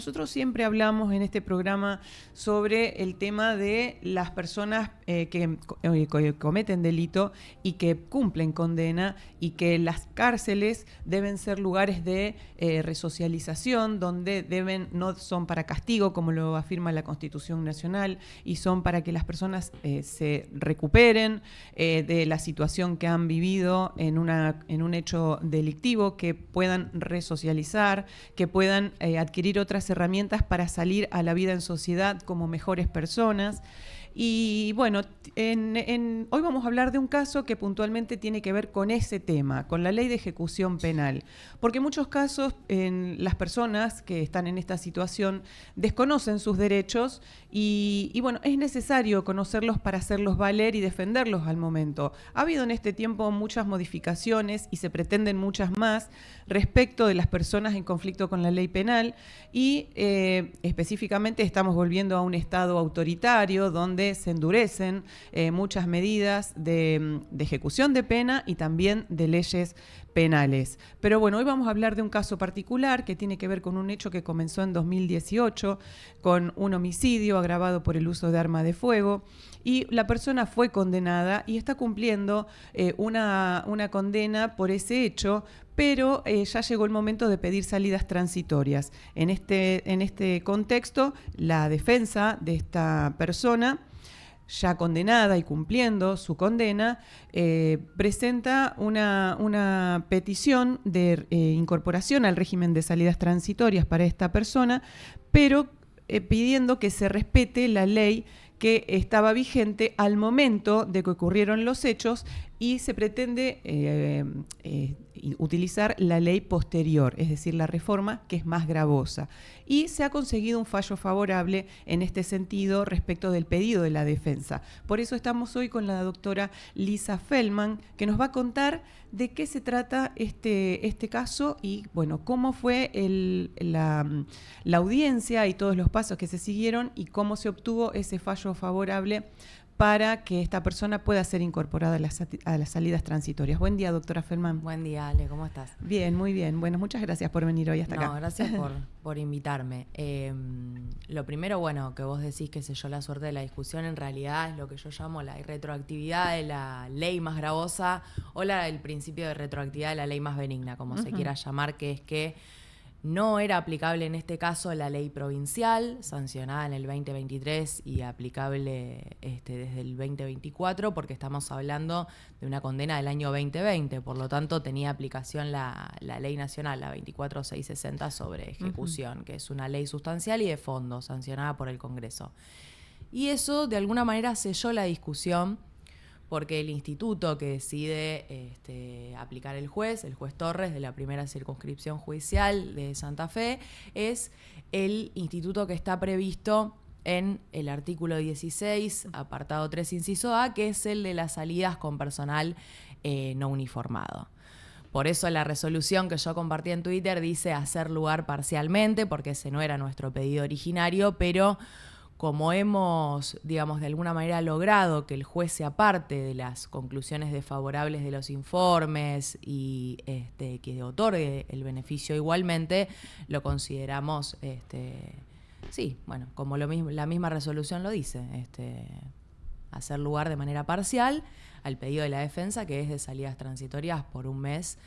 Nosotros siempre hablamos en este programa sobre el tema de las personas que cometen delito y que cumplen condena, y que las cárceles deben ser lugares de resocialización, donde no son para castigo, como lo afirma la Constitución Nacional, y son para que las personas se recuperen de la situación que han vivido en un hecho delictivo, que puedan resocializar, que puedan adquirir otras herramientas para salir a la vida en sociedad como mejores personas. Y bueno, hoy vamos a hablar de un caso que puntualmente tiene que ver con ese tema, con la ley de ejecución penal. Porque en muchos casos las personas que están en esta situación desconocen sus derechos y bueno, es necesario conocerlos para hacerlos valer y defenderlos al momento. Ha habido en este tiempo muchas modificaciones y se pretenden muchas más respecto de las personas en conflicto con la ley penal, y específicamente estamos volviendo a un estado autoritario donde se endurecen muchas medidas de ejecución de pena y también de leyes penales. Pero bueno, hoy vamos a hablar de un caso particular que tiene que ver con un hecho que comenzó en 2018 con un homicidio agravado por el uso de arma de fuego, y la persona fue condenada y está cumpliendo una condena por ese hecho, pero ya llegó el momento de pedir salidas transitorias. En este contexto, la defensa de esta persona, ya condenada y cumpliendo su condena, presenta una petición de incorporación al régimen de salidas transitorias para esta persona, pero pidiendo que se respete la ley que estaba vigente al momento de que ocurrieron los hechos, y se pretende utilizar la ley posterior, es decir, la reforma, que es más gravosa. Y se ha conseguido un fallo favorable en este sentido respecto del pedido de la defensa. Por eso estamos hoy con la doctora Lisa Feldman, que nos va a contar de qué se trata este caso y, bueno, cómo fue la audiencia y todos los pasos que se siguieron y cómo se obtuvo ese fallo favorable para que esta persona pueda ser incorporada a las salidas transitorias. Buen día, doctora Feldman. Buen día, Ale, ¿cómo estás? Bien, muy bien. Bueno, muchas gracias por venir hoy hasta acá. No, gracias por invitarme. Lo primero, bueno, que vos decís que selló la suerte de la discusión, en realidad es lo que yo llamo la irretroactividad de la ley más gravosa, o el principio de retroactividad de la ley más benigna, como se quiera llamar, que es que no era aplicable en este caso la ley provincial, sancionada en el 2023 y aplicable desde el 2024, porque estamos hablando de una condena del año 2020. Por lo tanto, tenía aplicación la ley nacional, la 24660, sobre ejecución, que es una ley sustancial y de fondo, sancionada por el Congreso. Y eso, de alguna manera, selló la discusión, porque el instituto que decide aplicar el juez Torres, de la primera circunscripción judicial de Santa Fe, es el instituto que está previsto en el artículo 16, apartado 3, inciso A, que es el de las salidas con personal no uniformado. Por eso la resolución que yo compartí en Twitter dice hacer lugar parcialmente, porque ese no era nuestro pedido originario, pero como hemos, digamos, de alguna manera logrado que el juez se aparte de las conclusiones desfavorables de los informes y que otorgue el beneficio igualmente, lo consideramos, sí, bueno, como la misma resolución lo dice, hacer lugar de manera parcial al pedido de la defensa, que es de salidas transitorias por un mes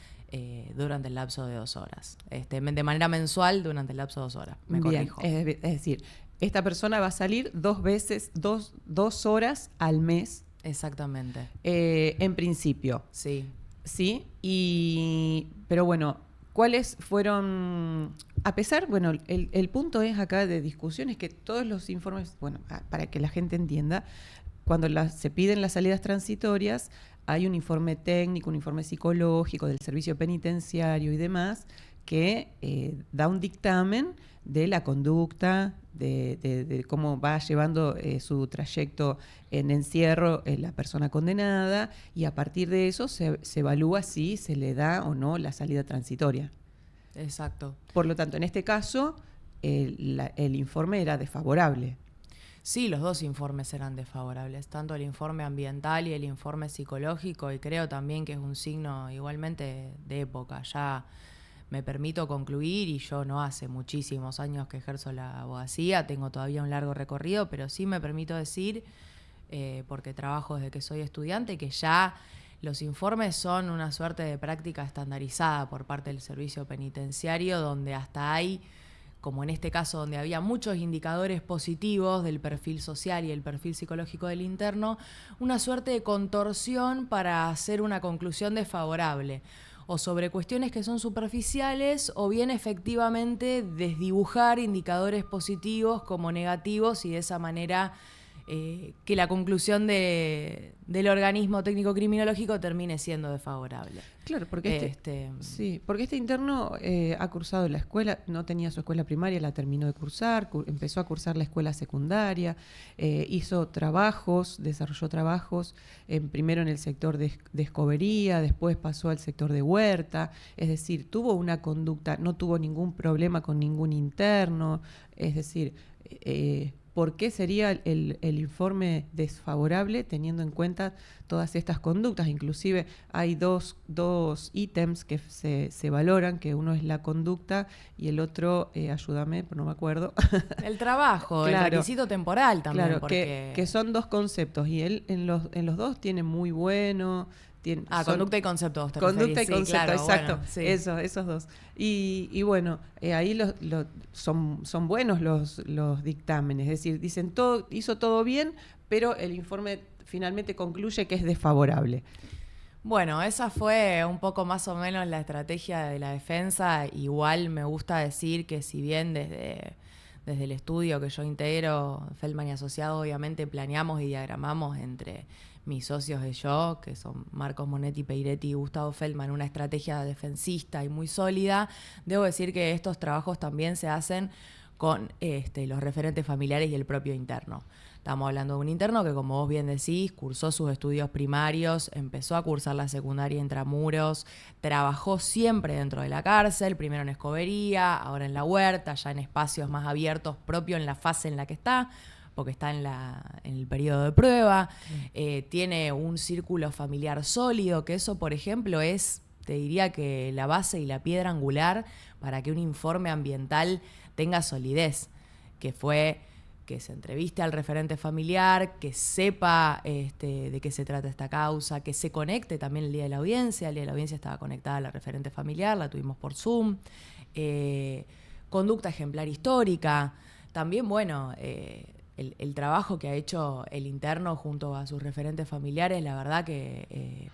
durante el lapso de 2 horas. De manera mensual durante el lapso de 2 horas, me corrijo. Es decir, esta persona va a salir 2 veces, 2 horas al mes. Exactamente. En principio. Sí. Sí, pero bueno, ¿cuáles fueron? A pesar, bueno, el punto es acá de discusión es que todos los informes, bueno, para que la gente entienda, cuando se piden las salidas transitorias, hay un informe técnico, un informe psicológico del servicio penitenciario y demás, que da un dictamen de la conducta, de cómo va llevando su trayecto en encierro la persona condenada, y a partir de eso se evalúa si se le da o no la salida transitoria. Exacto. Por lo tanto, en este caso, el informe era desfavorable. Sí, los dos informes eran desfavorables, tanto el informe ambiental y el informe psicológico, y creo también que es un signo igualmente de época. Ya me permito concluir, y yo no hace muchísimos años que ejerzo la abogacía, tengo todavía un largo recorrido, pero sí me permito decir, porque trabajo desde que soy estudiante, que ya los informes son una suerte de práctica estandarizada por parte del servicio penitenciario, donde hasta hay, como en este caso donde había muchos indicadores positivos del perfil social y el perfil psicológico del interno, una suerte de contorsión para hacer una conclusión desfavorable, o sobre cuestiones que son superficiales, o bien efectivamente desdibujar indicadores positivos como negativos, y de esa manera que la conclusión del organismo técnico criminológico termine siendo desfavorable. Claro, porque porque este interno ha cursado la escuela, no tenía su escuela primaria, la terminó de cursar, empezó a cursar la escuela secundaria, hizo trabajos, desarrolló trabajos, primero en el sector de escobería, después pasó al sector de huerta, es decir, tuvo una conducta, no tuvo ningún problema con ningún interno, es decir, ¿por qué sería el informe desfavorable teniendo en cuenta todas estas conductas? Inclusive hay dos ítems que se valoran, que uno es la conducta y el otro, ayúdame, no me acuerdo. El trabajo, claro, el requisito temporal también. Claro, porque... que son dos conceptos y él en los dos tiene muy bueno... conducta y concepto. Conducta y concepto, claro, exacto. Bueno, sí. Esos dos. Y bueno, ahí son buenos los dictámenes. Es decir, dicen hizo todo bien, pero el informe finalmente concluye que es desfavorable. Bueno, esa fue un poco más o menos la estrategia de la defensa. Igual me gusta decir que si bien desde el estudio que yo integro, Feldman y Asociados, obviamente planeamos y diagramamos entre mis socios y yo, que son Marcos Monetti, Peiretti y Gustavo Feldman, una estrategia defensista y muy sólida, debo decir que estos trabajos también se hacen con los referentes familiares y el propio interno. Estamos hablando de un interno que, como vos bien decís, cursó sus estudios primarios, empezó a cursar la secundaria intramuros, trabajó siempre dentro de la cárcel, primero en escobería, ahora en la huerta, ya en espacios más abiertos, propio en la fase en la que está, porque está en el periodo de prueba. Tiene un círculo familiar sólido, que eso, por ejemplo, es, te diría que la base y la piedra angular para que un informe ambiental tenga solidez, que fue que se entreviste al referente familiar, que sepa de qué se trata esta causa, que se conecte también el día de la audiencia. El día de la audiencia estaba conectada a la referente familiar, la tuvimos por Zoom. Conducta ejemplar histórica. También, bueno, el trabajo que ha hecho el interno junto a sus referentes familiares, la verdad que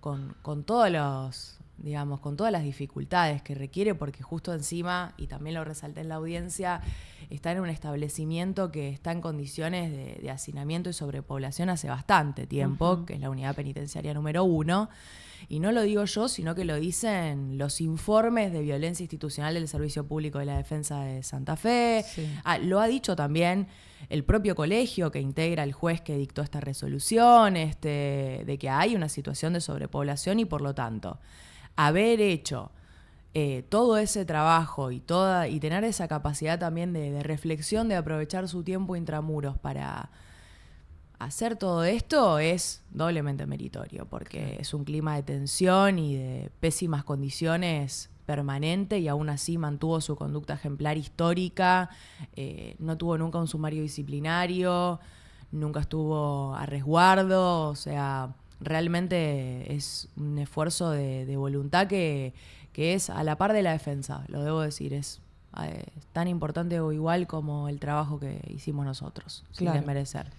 con todos los... digamos, con todas las dificultades que requiere, porque justo encima, y también lo resalté en la audiencia, está en un establecimiento que está en condiciones de hacinamiento y sobrepoblación hace bastante tiempo, que es la unidad penitenciaria número 1, y no lo digo yo, sino que lo dicen los informes de violencia institucional del Servicio Público de la Defensa de Santa Fe. Sí. Lo ha dicho también el propio colegio que integra el juez que dictó esta resolución, de que hay una situación de sobrepoblación y, por lo tanto, haber hecho todo ese trabajo y tener esa capacidad también de reflexión, de aprovechar su tiempo intramuros para hacer todo esto, es doblemente meritorio, porque es un clima de tensión y de pésimas condiciones permanente, y aún así mantuvo su conducta ejemplar histórica, no tuvo nunca un sumario disciplinario, nunca estuvo a resguardo, o sea... Realmente es un esfuerzo de voluntad que es a la par de la defensa, lo debo decir, es tan importante o igual como el trabajo que hicimos nosotros, claro, sin desmerecer.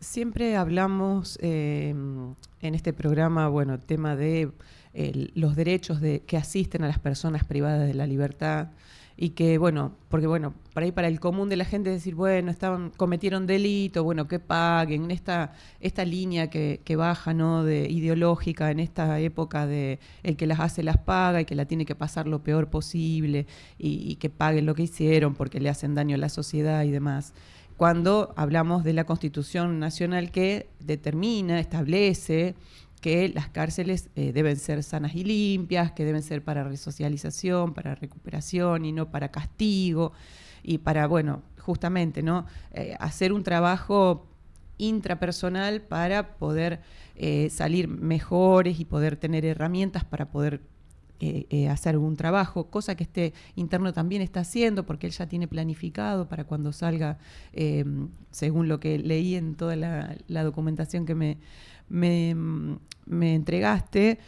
Siempre hablamos en este programa, bueno, tema de los derechos que asisten a las personas privadas de la libertad, y que, bueno, porque bueno, para el común de la gente decir, bueno, cometieron delito, bueno, que paguen, esta línea que baja, ¿no?, de ideológica en esta época de el que las hace las paga y que la tiene que pasar lo peor posible y que paguen lo que hicieron porque le hacen daño a la sociedad y demás. Cuando hablamos de la Constitución Nacional que establece que las cárceles deben ser sanas y limpias, que deben ser para resocialización, para recuperación y no para castigo, y para, bueno, justamente, ¿no?, hacer un trabajo intrapersonal para poder salir mejores y poder tener herramientas para poder hacer algún trabajo, cosa que este interno también está haciendo porque él ya tiene planificado para cuando salga, según lo que leí en toda la documentación que me entregaste,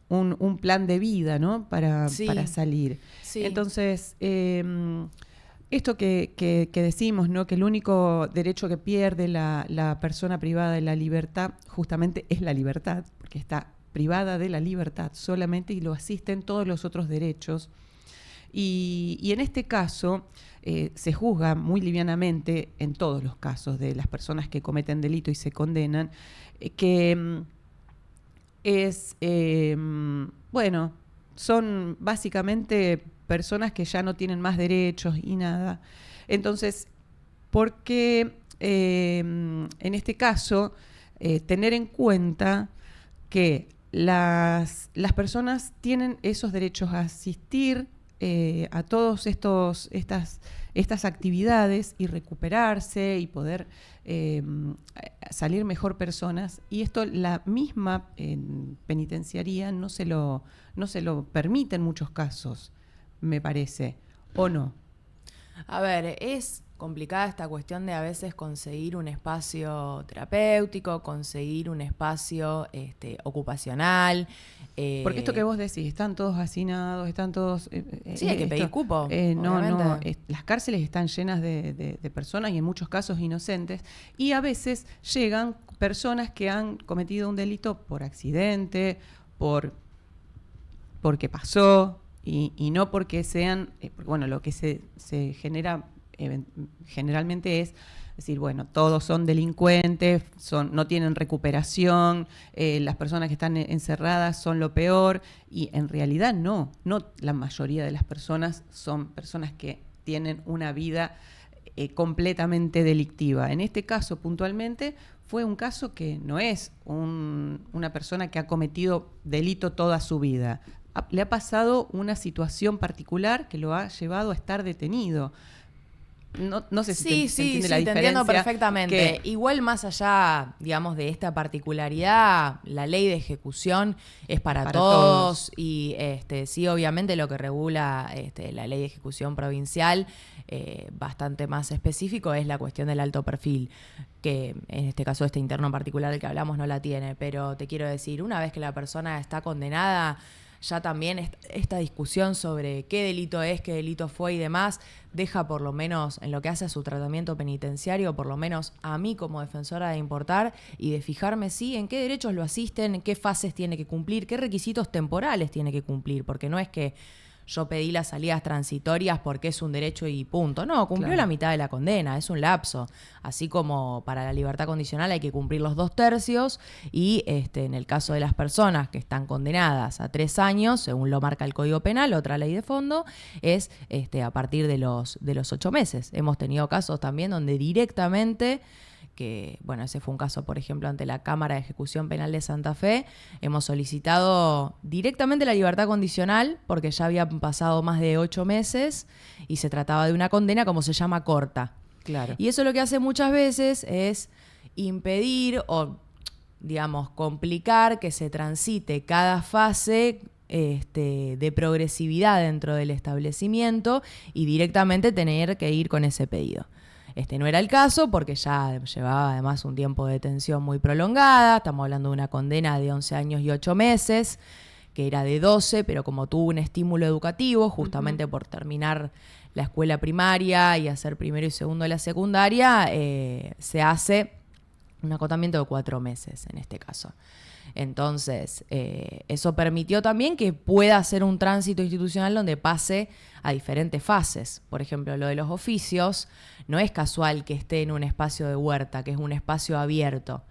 un plan de vida, ¿no? Para salir. Sí. Entonces, esto que decimos, ¿no? Que el único derecho que pierde la persona privada de la libertad justamente es la libertad, porque está privada de la libertad solamente y lo asisten todos los otros derechos. Y en este caso se juzga muy livianamente, en todos los casos de las personas que cometen delito y se condenan, que bueno, son básicamente personas que ya no tienen más derechos y nada. Entonces, ¿por qué en este caso tener en cuenta que las personas tienen esos derechos a asistir a todas estas actividades y recuperarse y poder salir mejor personas? Y esto la misma penitenciaría no se lo permite en muchos casos, me parece, ¿o no? A ver, es complicada esta cuestión de a veces conseguir un espacio terapéutico, conseguir un espacio ocupacional. Porque esto que vos decís, están todos hacinados, están todos... sí, hay que pedir cupo. No, las cárceles están llenas de personas y en muchos casos inocentes, y a veces llegan personas que han cometido un delito por accidente, porque pasó, y no porque sean... bueno, lo que se genera generalmente es decir, bueno, todos son delincuentes, no tienen recuperación, las personas que están encerradas son lo peor, y en realidad no la mayoría de las personas son personas que tienen una vida completamente delictiva. En este caso, puntualmente, fue un caso que no es una persona que ha cometido delito toda su vida. Le ha pasado una situación particular que lo ha llevado a estar detenido. No sé si se entiende la diferencia. Te entiendo perfectamente. Igual, más allá, digamos, de esta particularidad, la ley de ejecución es para todos. Y sí, obviamente lo que regula la ley de ejecución provincial, bastante más específico, es la cuestión del alto perfil, que en este caso este interno en particular del que hablamos no la tiene. Pero te quiero decir, una vez que la persona está condenada, ya también esta discusión sobre qué delito es, qué delito fue y demás, deja por lo menos en lo que hace a su tratamiento penitenciario, por lo menos a mí como defensora, de importar y de fijarme en qué derechos lo asisten, en qué fases tiene que cumplir, qué requisitos temporales tiene que cumplir, porque no es que yo pedí las salidas transitorias porque es un derecho y punto. No, cumplió la mitad de la condena, es un lapso. Así como para la libertad condicional hay que cumplir los 2/3 y en el caso de las personas que están condenadas a 3 años, según lo marca el Código Penal, otra ley de fondo, es a partir de los 8 meses. Hemos tenido casos también donde directamente, que, bueno, ese fue un caso, por ejemplo, ante la Cámara de Ejecución Penal de Santa Fe, hemos solicitado directamente la libertad condicional porque ya habían pasado más de 8 meses y se trataba de una condena, como se llama, corta. Claro. Y eso lo que hace muchas veces es impedir o, digamos, complicar que se transite cada fase de progresividad dentro del establecimiento y directamente tener que ir con ese pedido. No era el caso porque ya llevaba además un tiempo de detención muy prolongada. Estamos hablando de una condena de 11 años y 8 meses, que era de 12, pero como tuvo un estímulo educativo, justamente por terminar la escuela primaria y hacer primero y segundo de la secundaria, se hace un acotamiento de 4 meses en este caso. Entonces, eso permitió también que pueda hacer un tránsito institucional donde pase a diferentes fases. Por ejemplo, lo de los oficios, no es casual que esté en un espacio de huerta, que es un espacio abierto.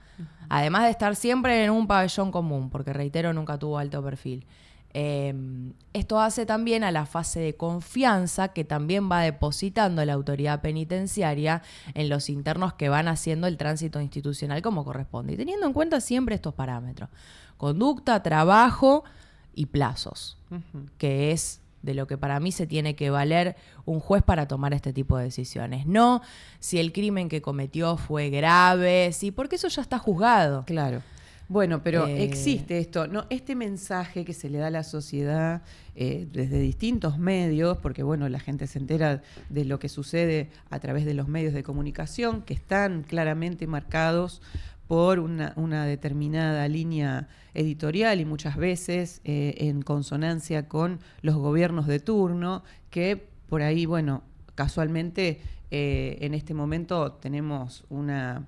Además de estar siempre en un pabellón común, porque reitero, nunca tuvo alto perfil. Esto hace también a la fase de confianza que también va depositando la autoridad penitenciaria en los internos que van haciendo el tránsito institucional como corresponde. Y teniendo en cuenta siempre estos parámetros: conducta, trabajo y plazos, que es de lo que para mí se tiene que valer un juez para tomar este tipo de decisiones. No si el crimen que cometió fue grave, porque eso ya está juzgado. Claro. Bueno, pero existe esto, ¿no? Este mensaje que se le da a la sociedad desde distintos medios, porque bueno, la gente se entera de lo que sucede a través de los medios de comunicación, que están claramente marcados por una determinada línea editorial y muchas veces en consonancia con los gobiernos de turno, que por ahí, bueno, casualmente en este momento tenemos una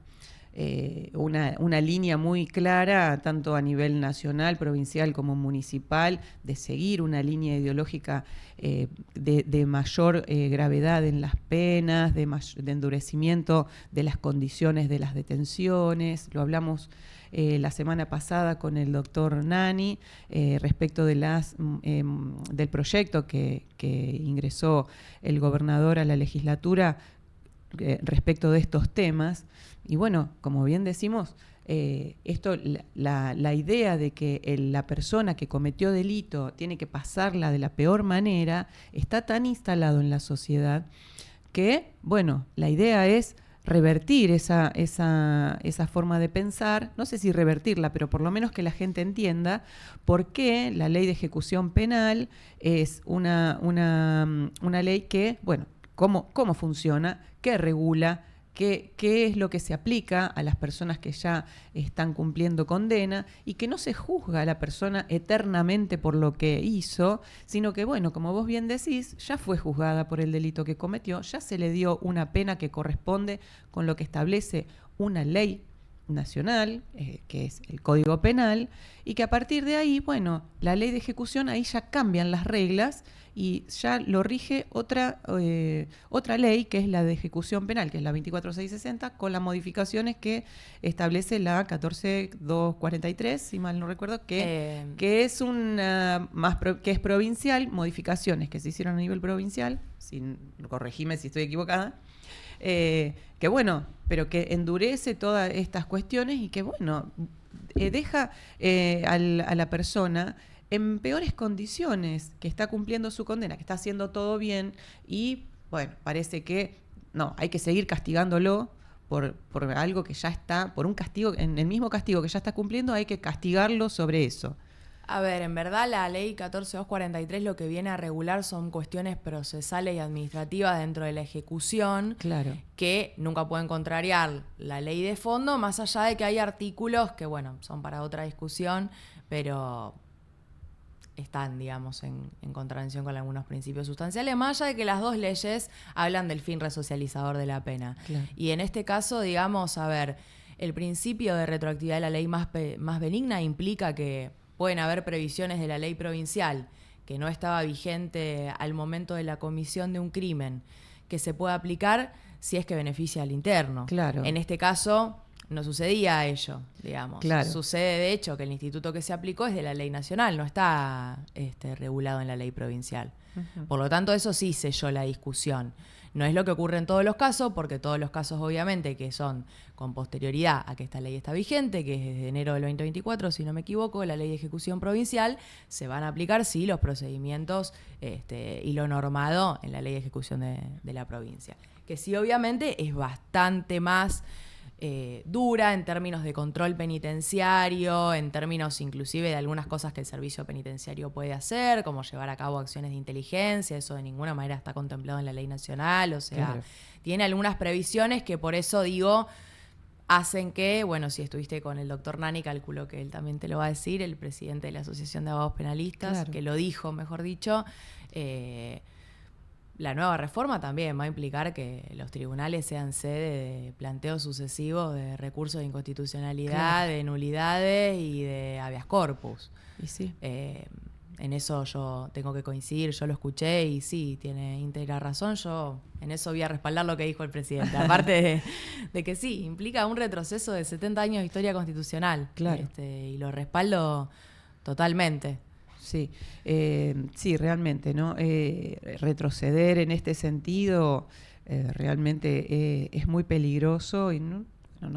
línea muy clara, tanto a nivel nacional, provincial como municipal, de seguir una línea ideológica de mayor gravedad en las penas, de endurecimiento de las condiciones de las detenciones. Lo hablamos la semana pasada con el doctor Nani respecto de del proyecto que ingresó el gobernador a la legislatura respecto de estos temas. Y bueno, como bien decimos, la idea de que la persona que cometió delito tiene que pasarla de la peor manera está tan instalado en la sociedad que, bueno, la idea es revertir esa forma de pensar, no sé si revertirla, pero por lo menos que la gente entienda por qué la ley de ejecución penal es una ley que, bueno, cómo funciona, qué regula, qué es lo que se aplica a las personas que ya están cumpliendo condena y que no se juzga a la persona eternamente por lo que hizo, sino que, bueno, como vos bien decís, ya fue juzgada por el delito que cometió, ya se le dio una pena que corresponde con lo que establece una ley nacional, que es el Código Penal, y que a partir de ahí, bueno, la ley de ejecución, ahí ya cambian las reglas y ya lo rige otra ley, que es la de ejecución penal, que es la 24660, con las modificaciones que establece la 14243, si mal no recuerdo, que es que es provincial, modificaciones que se hicieron a nivel provincial, corregime si estoy equivocada, que bueno, pero que endurece todas estas cuestiones y que bueno, deja a la persona en peores condiciones, que está cumpliendo su condena, que está haciendo todo bien y bueno, parece que no, hay que seguir castigándolo por algo que ya está, por un castigo, en el mismo castigo que ya está cumpliendo, hay que castigarlo sobre eso. A ver, en verdad la ley 14243 lo que viene a regular son cuestiones procesales y administrativas dentro de la ejecución, claro, que nunca pueden contrariar la ley de fondo, más allá de que hay artículos que, bueno, son para otra discusión, pero están, digamos, en contradicción con algunos principios sustanciales, más allá de que las dos leyes hablan del fin resocializador de la pena. Claro. Y en este caso, digamos, a ver, el principio de retroactividad de la ley más benigna implica que pueden haber previsiones de la ley provincial que no estaba vigente al momento de la comisión de un crimen, que se pueda aplicar si es que beneficia al interno. Claro. En este caso no sucedía ello, digamos. Claro. Sucede, de hecho, que el instituto que se aplicó es de la ley nacional, no está regulado en la ley provincial. Uh-huh. Por lo tanto, eso sí selló la discusión. No es lo que ocurre en todos los casos, porque todos los casos, obviamente, que son con posterioridad a que esta ley está vigente, que es desde enero del 2024, si no me equivoco, la ley de ejecución provincial, se van a aplicar, sí, los procedimientos y lo normado en la ley de ejecución de la provincia. Que sí, obviamente, es bastante más dura en términos de control penitenciario, en términos inclusive de algunas cosas que el servicio penitenciario puede hacer, como llevar a cabo acciones de inteligencia, eso de ninguna manera está contemplado en la ley nacional, o sea, claro, tiene algunas previsiones que por eso digo, hacen que, bueno, si estuviste con el doctor Nani, calculo que él también te lo va a decir, el presidente de la Asociación de Abogados Penalistas, claro, que lo dijo, mejor dicho, la nueva reforma también va a implicar que los tribunales sean sede de planteos sucesivos de recursos de inconstitucionalidad, claro, de nulidades y de habeas corpus. Y sí. En eso yo tengo que coincidir, yo lo escuché y sí, tiene íntegra razón. Yo en eso voy a respaldar lo que dijo el presidente. Aparte de que sí, implica un retroceso de 70 años de historia constitucional. Claro. Y lo respaldo totalmente. Sí, sí, realmente, ¿no? Retroceder en este sentido realmente es muy peligroso y no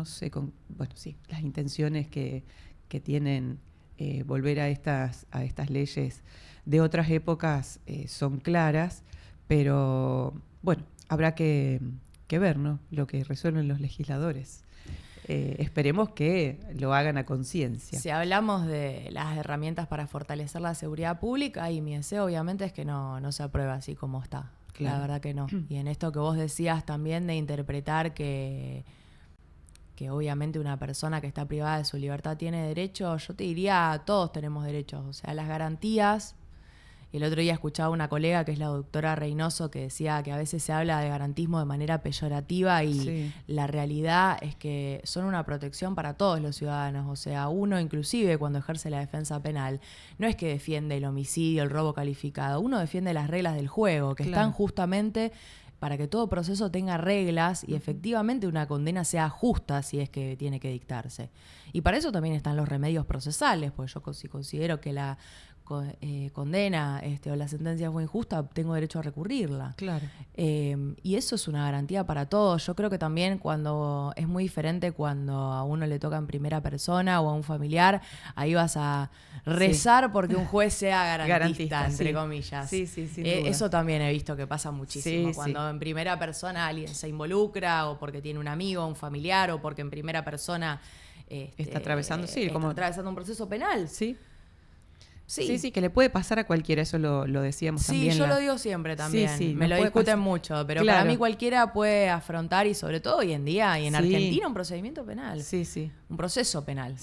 sé, bueno, sí, las intenciones que tienen volver a estas leyes de otras épocas son claras, pero bueno, habrá que ver, ¿no? Lo que resuelven los legisladores. esperemos que lo hagan a conciencia. Si hablamos de las herramientas para fortalecer la seguridad pública, y mi deseo obviamente es que no se apruebe así como está. Claro. La verdad que no. Y en esto que vos decías también de interpretar que obviamente una persona que está privada de su libertad tiene derechos, yo te diría, todos tenemos derechos. O sea, las garantías. El otro día escuchaba a una colega que es la doctora Reynoso que decía que a veces se habla de garantismo de manera peyorativa y la realidad es que son una protección para todos los ciudadanos. O sea, uno inclusive cuando ejerce la defensa penal no es que defiende el homicidio, el robo calificado, uno defiende las reglas del juego, que están justamente para que todo proceso tenga reglas y efectivamente una condena sea justa si es que tiene que dictarse. Y para eso también están los remedios procesales, porque yo si considero que la condena o la sentencia fue injusta, tengo derecho a recurrirla. Claro. Y eso es una garantía para todos. Yo creo que también cuando es muy diferente cuando a uno le toca en primera persona o a un familiar, ahí vas a rezar porque un juez sea garantista entre comillas. Sí, sin duda. Eso también he visto que pasa muchísimo. Cuando en primera persona alguien se involucra o porque tiene un amigo, un familiar o porque en primera persona está atravesando, atravesando un proceso penal. Sí, que le puede pasar a cualquiera, eso lo decíamos también. Sí, yo lo digo siempre también, me lo discuten mucho, pero para mí cualquiera puede afrontar, y sobre todo hoy en día, y en Argentina, un procedimiento penal. Un proceso penal.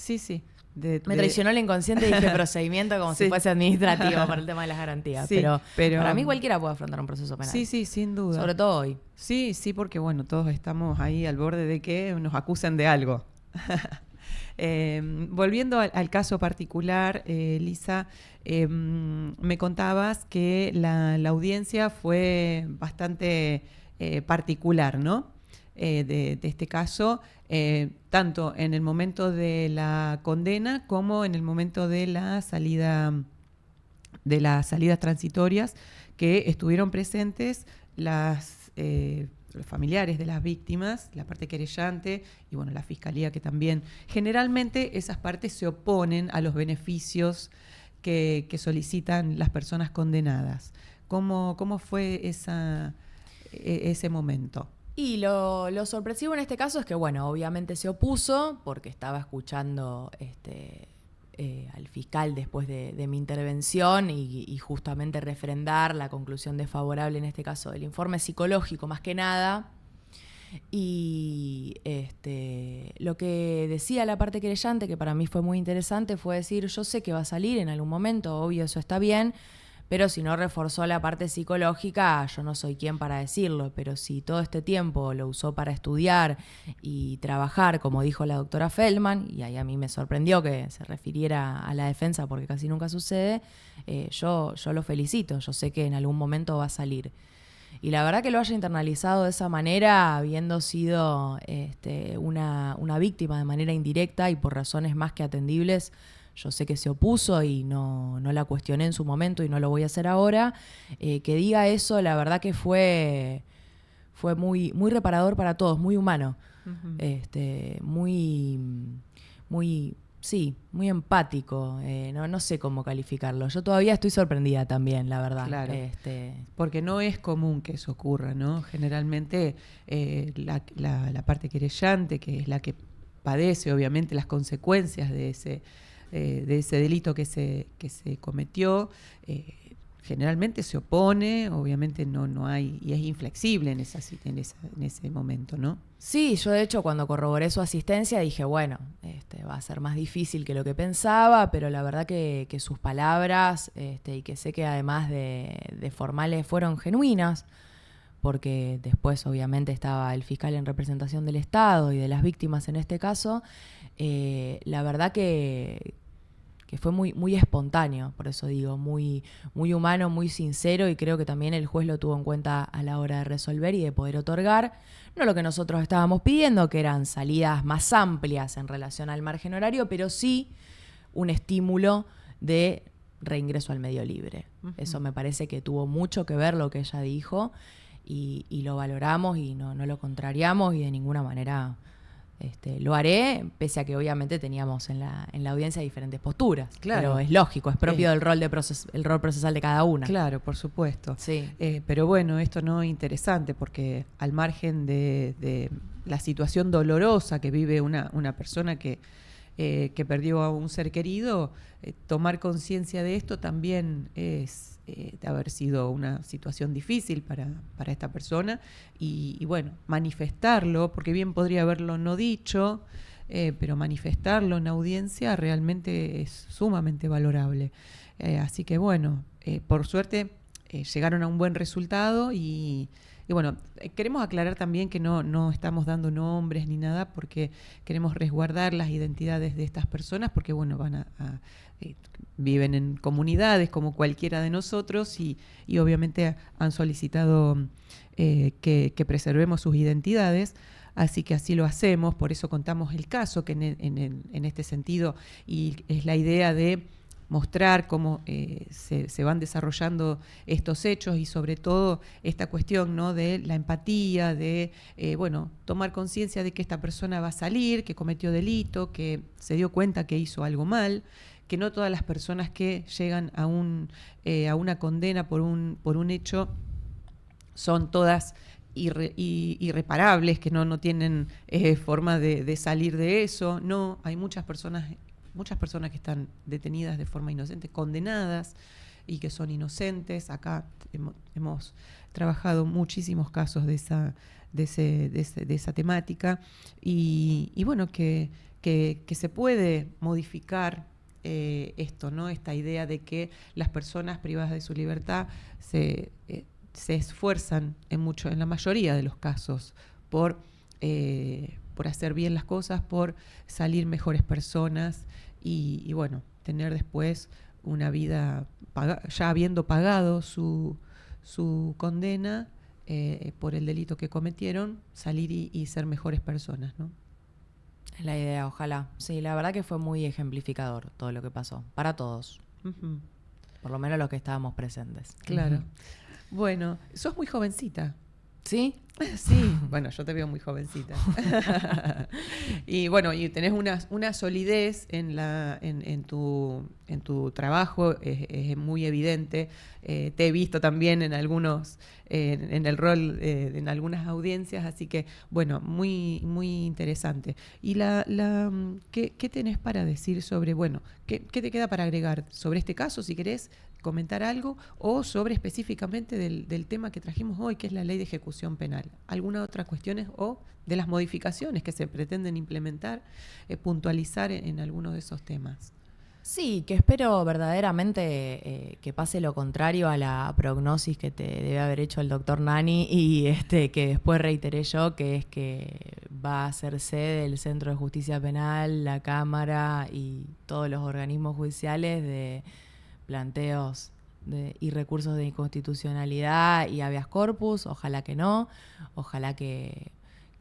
Me traicionó el inconsciente y dije procedimiento como si fuese administrativo para el tema de las garantías, pero para mí cualquiera puede afrontar un proceso penal. Sí, sin duda. Sobre todo hoy. Sí, porque bueno, todos estamos ahí al borde de que nos acusen de algo. Volviendo al caso particular, Lisa, me contabas que la audiencia fue bastante particular, ¿no? De este caso, tanto en el momento de la condena como en el momento de las salidas transitorias, que estuvieron presentes los familiares de las víctimas, la parte querellante y bueno, la fiscalía, que también generalmente esas partes se oponen a los beneficios que solicitan las personas condenadas. ¿Cómo fue ese momento? Y lo sorpresivo en este caso es que, bueno, obviamente se opuso porque estaba escuchando al fiscal después de mi intervención y justamente refrendar la conclusión desfavorable, en este caso del informe psicológico más que nada. Y lo que decía la parte querellante, que para mí fue muy interesante, fue decir, yo sé que va a salir en algún momento, obvio, eso está bien, pero si no reforzó la parte psicológica, yo no soy quien para decirlo, pero si todo este tiempo lo usó para estudiar y trabajar, como dijo la doctora Feldman, y ahí a mí me sorprendió que se refiriera a la defensa porque casi nunca sucede, yo lo felicito, yo sé que en algún momento va a salir. Y la verdad que lo haya internalizado de esa manera, habiendo sido una víctima de manera indirecta y por razones más que atendibles, yo sé que se opuso y no la cuestioné en su momento y no lo voy a hacer ahora. Que diga eso, la verdad que fue muy, muy reparador para todos, muy humano. Uh-huh. Muy empático. No sé cómo calificarlo. Yo todavía estoy sorprendida también, la verdad. Claro. Porque no es común que eso ocurra, ¿no? Generalmente la parte querellante, que es la que padece obviamente las consecuencias de ese delito que se cometió, generalmente se opone, obviamente no hay, y es inflexible en ese momento, ¿no? Sí, yo de hecho cuando corroboré su asistencia dije, bueno, va a ser más difícil que lo que pensaba, pero la verdad que sus palabras, y que sé que además de formales fueron genuinas, porque después obviamente estaba el fiscal en representación del Estado y de las víctimas en este caso, la verdad que fue muy, muy espontáneo, por eso digo, muy, muy humano, muy sincero, y creo que también el juez lo tuvo en cuenta a la hora de resolver y de poder otorgar, no lo que nosotros estábamos pidiendo, que eran salidas más amplias en relación al margen horario, pero sí un estímulo de reingreso al medio libre. Uh-huh. Eso me parece que tuvo mucho que ver lo que ella dijo, y lo valoramos y no lo contrariamos, y de ninguna manera Lo haré, pese a que obviamente teníamos en la audiencia diferentes posturas. Claro. Pero es lógico, es propio del rol el rol procesal de cada una. Claro, por supuesto. Sí. Pero bueno, esto no es interesante porque al margen de la situación dolorosa que vive una persona que perdió a un ser querido, tomar conciencia de esto también es de haber sido una situación difícil para esta persona y bueno, manifestarlo, porque bien podría haberlo no dicho, pero manifestarlo en audiencia realmente es sumamente valorable. Así que bueno, por suerte llegaron a un buen resultado y bueno, queremos aclarar también que no estamos dando nombres ni nada porque queremos resguardar las identidades de estas personas porque, bueno, viven en comunidades como cualquiera de nosotros y obviamente han solicitado que preservemos sus identidades. Así que así lo hacemos, por eso contamos el caso, que en este sentido, y es la idea de mostrar cómo se van desarrollando estos hechos y sobre todo esta cuestión, ¿no?, de la empatía, de tomar conciencia de que esta persona va a salir, que cometió delito, que se dio cuenta que hizo algo mal, que no todas las personas que llegan a una condena por un hecho son todas irreparables, que no tienen forma de salir de eso. No, hay muchas personas que están detenidas de forma inocente, condenadas y que son inocentes. Acá hemos trabajado muchísimos casos de esa temática y bueno, que se puede modificar esto, ¿no? Esta idea de que las personas privadas de su libertad se esfuerzan en la mayoría de los casos por hacer bien las cosas, por salir mejores personas y bueno, tener después una vida ya habiendo pagado su condena por el delito que cometieron, salir y ser mejores personas, ¿no? Es la idea, ojalá. Sí, la verdad que fue muy ejemplificador todo lo que pasó, para todos. Uh-huh. Por lo menos los que estábamos presentes. Claro. Uh-huh. Bueno, sos muy jovencita. ¿Sí? Sí, bueno, yo te veo muy jovencita. Y bueno, y tenés una solidez en tu trabajo, es muy evidente. Te he visto también en el rol en algunas audiencias, así que bueno, muy, muy interesante. Y ¿qué tenés para decir sobre, bueno, qué te queda para agregar sobre este caso, si querés comentar algo, o sobre específicamente del tema que trajimos hoy, que es la ley de ejecución penal? ¿Alguna otra cuestiones o de las modificaciones que se pretenden implementar, puntualizar en algunos de esos temas? Sí, que espero verdaderamente que pase lo contrario a la prognosis que te debe haber hecho el doctor Nani y que después reiteré yo, que es que va a ser sede del Centro de Justicia Penal, la Cámara y todos los organismos judiciales de planteos y recursos de inconstitucionalidad y habeas corpus. Ojalá que no, ojalá que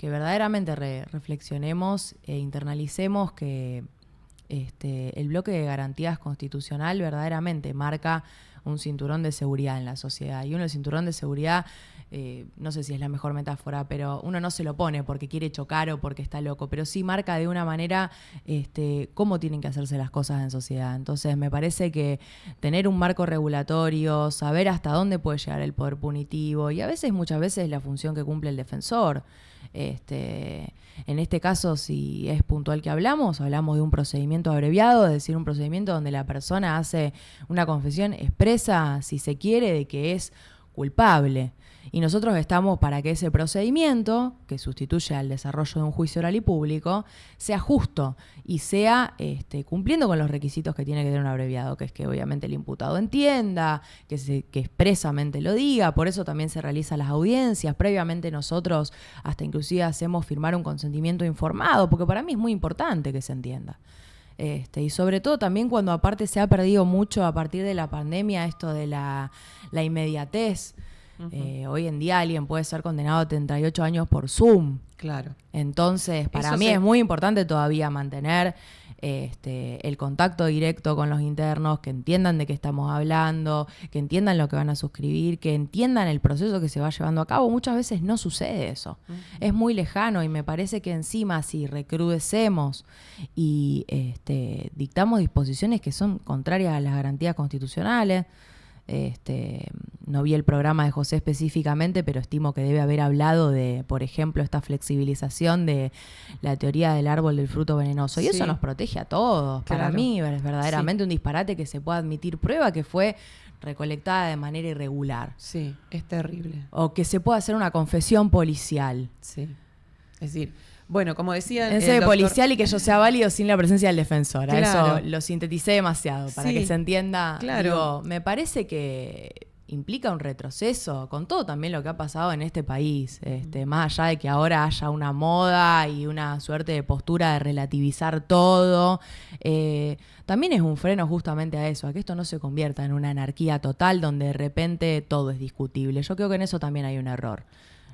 verdaderamente reflexionemos e internalicemos que el bloque de garantías constitucional verdaderamente marca un cinturón de seguridad en la sociedad. Y el cinturón de seguridad, no sé si es la mejor metáfora, pero uno no se lo pone porque quiere chocar o porque está loco, pero sí marca de una manera cómo tienen que hacerse las cosas en sociedad. Entonces me parece que tener un marco regulatorio, saber hasta dónde puede llegar el poder punitivo y muchas veces la función que cumple el defensor. En este caso, si es puntual que hablamos de un procedimiento abreviado, es decir, un procedimiento donde la persona hace una confesión expresa, si se quiere, de que es culpable. Y nosotros estamos para que ese procedimiento, que sustituye al desarrollo de un juicio oral y público, sea justo y sea cumpliendo con los requisitos que tiene que tener un abreviado, que es que obviamente el imputado entienda, que expresamente lo diga. Por eso también se realizan las audiencias. Previamente nosotros hasta inclusive hacemos firmar un consentimiento informado, porque para mí es muy importante que se entienda. Y sobre todo también cuando aparte se ha perdido mucho a partir de la pandemia esto de la inmediatez. Uh-huh. Hoy en día alguien puede ser condenado a 38 años por Zoom. Claro. Entonces, para mí es muy importante todavía mantener el contacto directo con los internos, que entiendan de qué estamos hablando, que entiendan lo que van a suscribir, que entiendan el proceso que se va llevando a cabo. Muchas veces no sucede eso. Es muy lejano y me parece que encima si recrudecemos y dictamos disposiciones que son contrarias a las garantías constitucionales. No vi el programa de José específicamente, pero estimo que debe haber hablado de, por ejemplo, esta flexibilización de la teoría del árbol del fruto venenoso. Y eso nos protege a todos. Claro. Para mí es verdaderamente un disparate que se pueda admitir prueba que fue recolectada de manera irregular. Sí, es terrible. O que se pueda hacer una confesión policial. Sí. Es decir, bueno, como decía en sede policial y que ello sea válido sin la presencia del defensor. Claro. Eso lo sinteticé demasiado para que se entienda. Claro. Digo, me parece que implica un retroceso con todo también lo que ha pasado en este país. Más allá de que ahora haya una moda y una suerte de postura de relativizar todo, también es un freno justamente a eso, a que esto no se convierta en una anarquía total donde de repente todo es discutible. Yo creo que en eso también hay un error.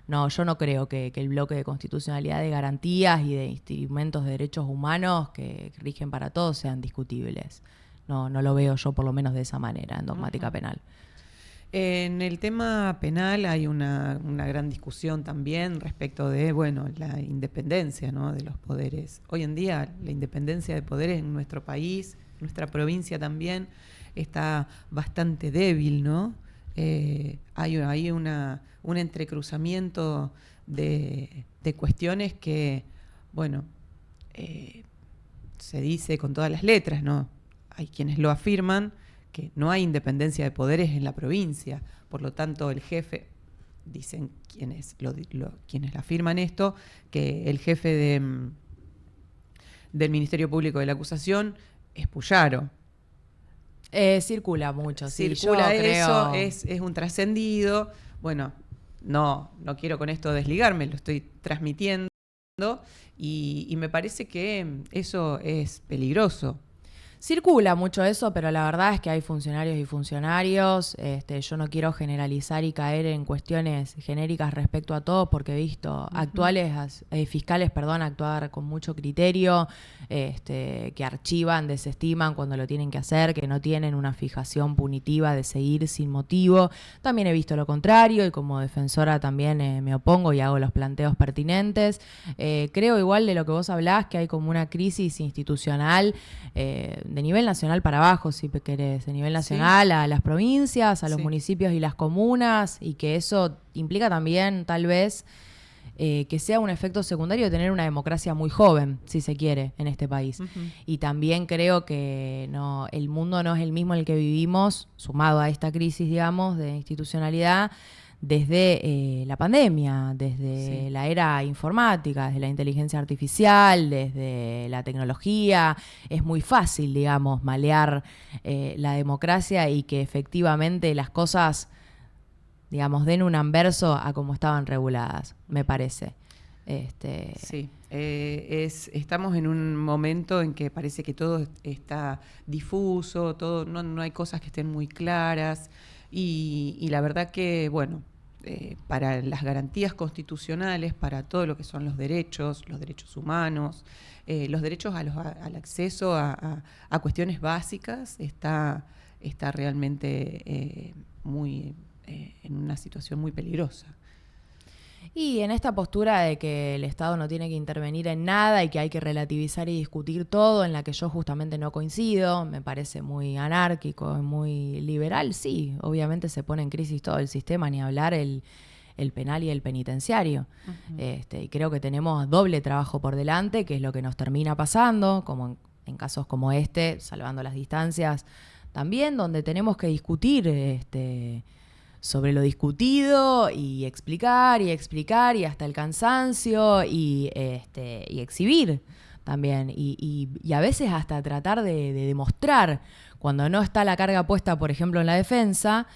No, yo no creo que el bloque de constitucionalidad de garantías y de instrumentos de derechos humanos que rigen para todos sean discutibles. No lo veo yo por lo menos de esa manera en dogmática penal. En el tema penal hay una gran discusión también respecto de, bueno, la independencia, ¿no?, de los poderes. Hoy en día la independencia de poderes en nuestro país, en nuestra provincia también, está bastante débil, ¿no? Hay un entrecruzamiento de cuestiones que, bueno, se dice con todas las letras, ¿no? Hay quienes lo afirman, que no hay independencia de poderes en la provincia. Por lo tanto, el jefe, dicen quienes afirman esto, que el jefe del Ministerio Público de la Acusación es Puyaro. Circula mucho, circula sí, yo eso, creo. es un trascendido. Bueno, no quiero con esto desligarme, lo estoy transmitiendo y me parece que eso es peligroso. Circula mucho eso, pero la verdad es que hay funcionarios y funcionarios. Yo no quiero generalizar y caer en cuestiones genéricas respecto a todo, porque he visto fiscales actuar con mucho criterio, que archivan, desestiman cuando lo tienen que hacer, que no tienen una fijación punitiva de seguir sin motivo. También he visto lo contrario y como defensora también me opongo y hago los planteos pertinentes. Creo igual de lo que vos hablás, que hay como una crisis institucional de nivel nacional para abajo, si querés, de nivel nacional a las provincias, a los municipios y las comunas, y que eso implica también, tal vez, que sea un efecto secundario de tener una democracia muy joven, si se quiere, en este país. Y también creo que el mundo no es el mismo en el que vivimos, sumado a esta crisis, digamos, de institucionalidad, desde la pandemia, desde la era informática, desde la inteligencia artificial, desde la tecnología. Es muy fácil, digamos, malear la democracia y que efectivamente las cosas, digamos, den un anverso a como estaban reguladas, me parece. Sí, estamos en un momento en que parece que todo está difuso, todo no hay cosas que estén muy claras y la verdad que, bueno, para las garantías constitucionales, para todo lo que son los derechos humanos, los derechos al acceso a cuestiones básicas, está realmente en una situación muy peligrosa. Y en esta postura de que el Estado no tiene que intervenir en nada y que hay que relativizar y discutir todo, en la que yo justamente no coincido, me parece muy anárquico, muy liberal, sí, obviamente se pone en crisis todo el sistema, ni hablar el penal y el penitenciario. Y creo que tenemos doble trabajo por delante, que es lo que nos termina pasando, como en casos como este, salvando las distancias, también donde tenemos que discutir sobre lo discutido y explicar y hasta el cansancio y exhibir también y a veces hasta tratar de demostrar, cuando no está la carga puesta, por ejemplo, en la defensa,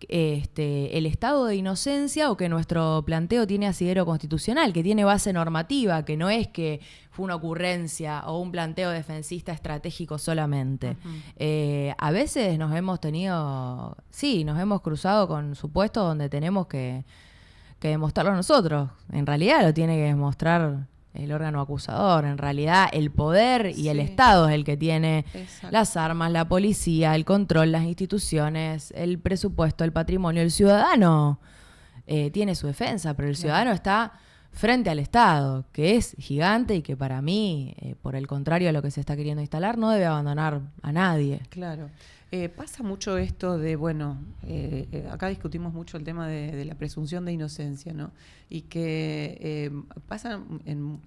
el estado de inocencia o que nuestro planteo tiene asidero constitucional, que tiene base normativa, que no es que fue una ocurrencia o un planteo defensista estratégico solamente. A veces nos hemos cruzado con supuestos donde tenemos que demostrarlo nosotros. En realidad lo tiene que demostrar el órgano acusador. En realidad, el poder y el Sí. Estado es el que tiene Exacto. las armas, la policía, el control, las instituciones, el presupuesto, el patrimonio. El ciudadano tiene su defensa, pero el Claro. ciudadano está frente al Estado, que es gigante y que para mí, por el contrario a lo que se está queriendo instalar, no debe abandonar a nadie. Claro. Pasa mucho esto de, bueno, acá discutimos mucho el tema de la presunción de inocencia, ¿no? Y que pasa,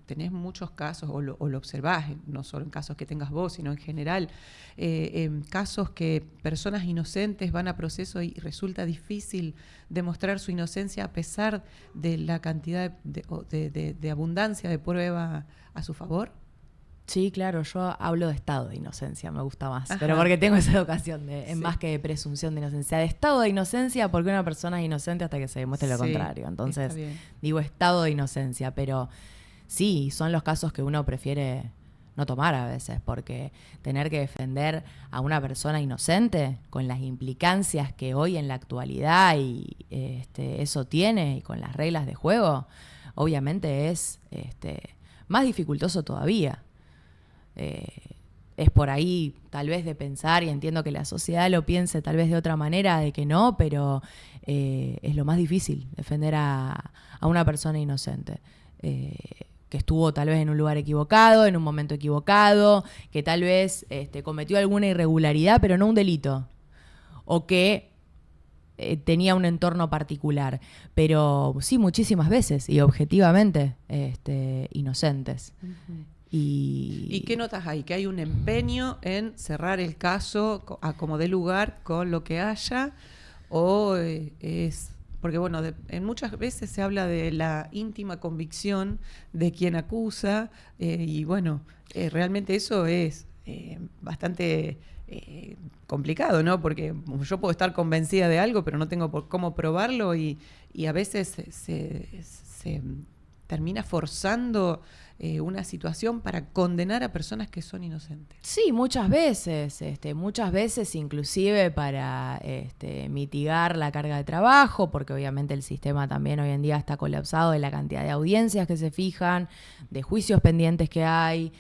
tenés muchos casos, o lo observás, no solo en casos que tengas vos, sino en general, en casos que personas inocentes van a proceso y resulta difícil demostrar su inocencia a pesar de la cantidad de abundancia de prueba a su favor. Sí, claro, yo hablo de estado de inocencia, me gusta más. Ajá. Pero porque tengo esa educación Sí. más que de presunción de inocencia. De estado de inocencia porque una persona es inocente hasta que se demuestre lo Sí, contrario. está Entonces, bien. digo estado de inocencia, pero sí, son los casos que uno prefiere no tomar a veces, porque tener que defender a una persona inocente con las implicancias que hoy en la actualidad y eso tiene y con las reglas de juego, obviamente es más dificultoso todavía. Es por ahí tal vez de pensar, y entiendo que la sociedad lo piense tal vez de otra manera, de que no, pero es lo más difícil defender a una persona inocente, que estuvo tal vez en un lugar equivocado, en un momento equivocado, que tal vez cometió alguna irregularidad, pero no un delito, o que tenía un entorno particular, pero sí muchísimas veces y objetivamente inocentes. Uh-huh. ¿Y ¿Y qué notas hay? Que hay un empeño en cerrar el caso a como dé lugar con lo que haya, o es... Porque bueno, en muchas veces se habla de la íntima convicción de quien acusa, y bueno, realmente eso es bastante complicado, ¿no? Porque yo puedo estar convencida de algo, pero no tengo cómo probarlo, y a veces se termina forzando una situación para condenar a personas que son inocentes. Sí, muchas veces inclusive para mitigar la carga de trabajo, porque obviamente el sistema también hoy en día está colapsado de la cantidad de audiencias que se fijan, de juicios pendientes que hay.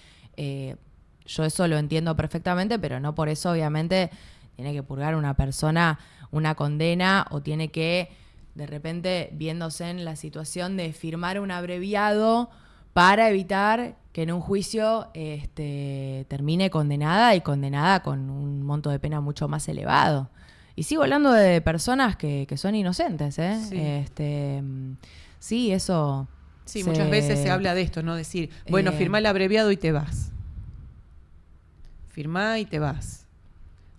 Yo eso lo entiendo perfectamente, pero no por eso obviamente tiene que purgar una persona una condena, o tiene que, de repente, viéndose en la situación de firmar un abreviado para evitar que en un juicio termine condenada, y condenada con un monto de pena mucho más elevado. Y sigo hablando de personas que son inocentes, ¿eh? Sí. Sí, eso... Sí, muchas veces se habla de esto, ¿no? Decir, bueno, firmá el abreviado y te vas. Firmá y te vas.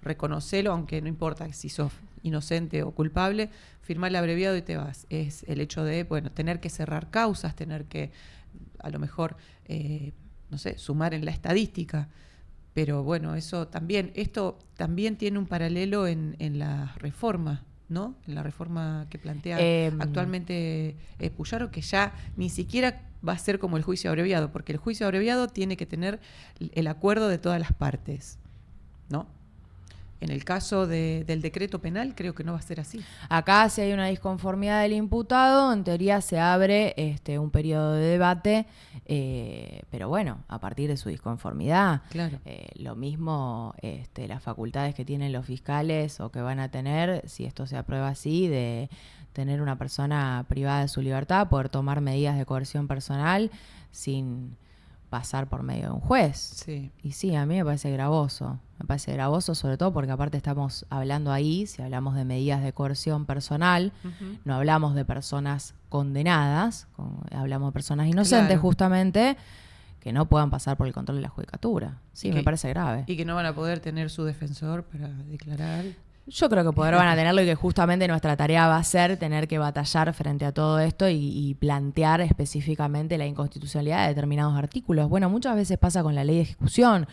Reconocelo, aunque no importa si sos inocente o culpable, firmá el abreviado y te vas. Es el hecho de, bueno, tener que cerrar causas, tener que, a lo mejor, no sé, sumar en la estadística. Pero bueno, esto también tiene un paralelo en la reforma, ¿no? En la reforma que plantea actualmente Puyaro, que ya ni siquiera va a ser como el juicio abreviado, porque el juicio abreviado tiene que tener el acuerdo de todas las partes, ¿no? En el caso del decreto penal, creo que no va a ser así. Acá, si hay una disconformidad del imputado, en teoría se abre un periodo de debate, pero bueno, a partir de su disconformidad. Claro. Lo mismo las facultades que tienen los fiscales o que van a tener, si esto se aprueba así, de tener una persona privada de su libertad, poder tomar medidas de coerción personal sin pasar por medio de un juez. Sí. Y sí, a mí me parece gravoso. Me parece gravoso, sobre todo porque aparte estamos hablando ahí, si hablamos de medidas de coerción personal, no hablamos de personas condenadas, hablamos de personas inocentes, claro, justamente, que no puedan pasar por el control de la judicatura. Sí, me parece grave. Y que no van a poder tener su defensor para declarar. Yo creo que van a tenerlo, y que justamente nuestra tarea va a ser tener que batallar frente a todo esto y plantear específicamente la inconstitucionalidad de determinados artículos. Bueno, muchas veces pasa con la ley de ejecución.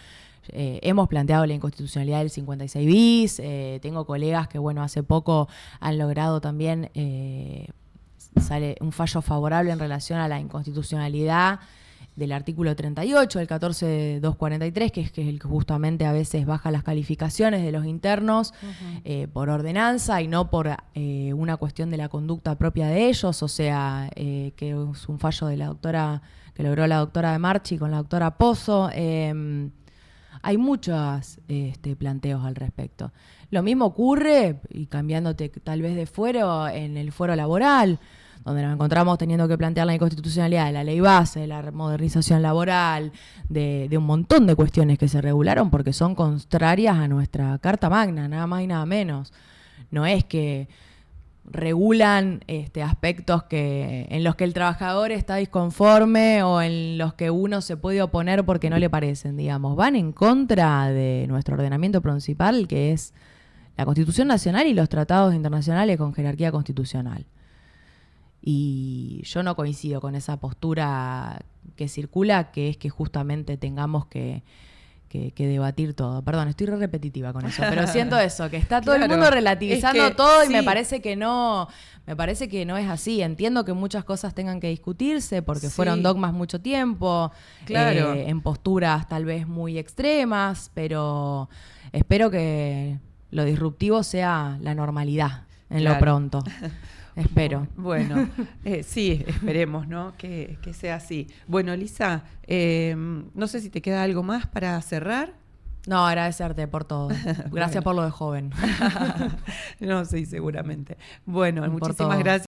Hemos planteado la inconstitucionalidad del 56 bis. Tengo colegas que, bueno, hace poco han logrado también sale un fallo favorable en relación a la inconstitucionalidad del artículo 38, del 14.243, que es el que justamente a veces baja las calificaciones de los internos por ordenanza y no por una cuestión de la conducta propia de ellos, o sea, que es un fallo de la doctora, que logró la doctora de Marchi con la doctora Pozo. Hay muchos planteos al respecto. Lo mismo ocurre, y cambiándote tal vez de fuero, en el fuero laboral, donde nos encontramos teniendo que plantear la inconstitucionalidad de la ley base, de la modernización laboral, de un montón de cuestiones que se regularon porque son contrarias a nuestra Carta Magna, nada más y nada menos. No es que regulan aspectos en los que el trabajador está disconforme o en los que uno se puede oponer porque no le parecen, digamos. Van en contra de nuestro ordenamiento principal, que es la Constitución Nacional y los tratados internacionales con jerarquía constitucional. Y yo no coincido con esa postura que circula, que es que justamente tengamos que debatir todo. Perdón, estoy re repetitiva con eso, pero siento eso, que está todo el mundo relativizando todo y sí. me parece que no es así. Entiendo que muchas cosas tengan que discutirse porque fueron dogmas mucho tiempo, en posturas tal vez muy extremas, pero espero que lo disruptivo sea la normalidad en lo pronto. Espero. Bueno, sí, esperemos, ¿no? Que sea así. Bueno, Lisa, no sé si te queda algo más para cerrar. No, agradecerte por todo. Gracias por lo de joven. No, sí, seguramente. Bueno, muchísimas gracias.